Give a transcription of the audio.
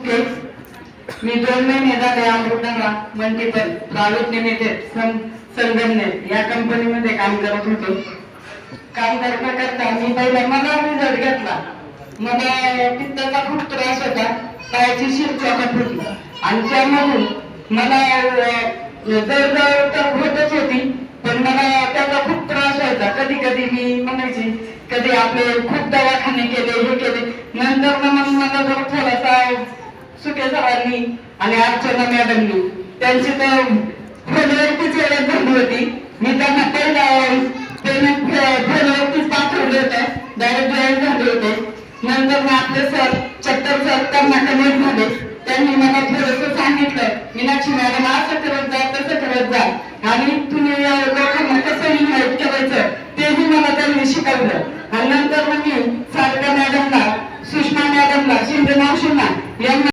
Okay. मी 2 महिने झाले अमृताला multiple private limited Sangamner या कंपनीमध्ये काम करत होतो. काम करता मी पहिला मला रिझल्ट घेतला. मला पित्ताचा खूप त्रास होता, पायाची शिरकावा फुटली आणि त्यामधून मला जवळजवळ तर होतच होती, पण मला त्याचा खूप त्रास व्हायचा. कधी कधी मी म्हणायची, कधी आपले खूप दवाखाने केले हे केले. नंतर मग मला जर थोडासा सुके सरांनी आणि अर्चना मॅडमनी त्यांची तर फोनवरतीच ओळख झाली होती. मी त्यांना पहिला पेमेंट फोनवरतीच पाठवले होते, डायरेक्ट जॉईन झाले होते. नंतर मग आपले सर चक्कर सर त्यांना कनेक्ट झाले. त्यांनी मला थोडंसं सांगितलं, मीनाक्षी मॅडम असं करत जा तसं करत जा आणि तुम्ही लोकांना कसं इन्व्हाइट करायचं तेही मला त्यांनी शिकवलं. आणि नंतर मग मी सारख्या मॅडमला, सुषमा मॅडमला, शिंदे मावशींना यांना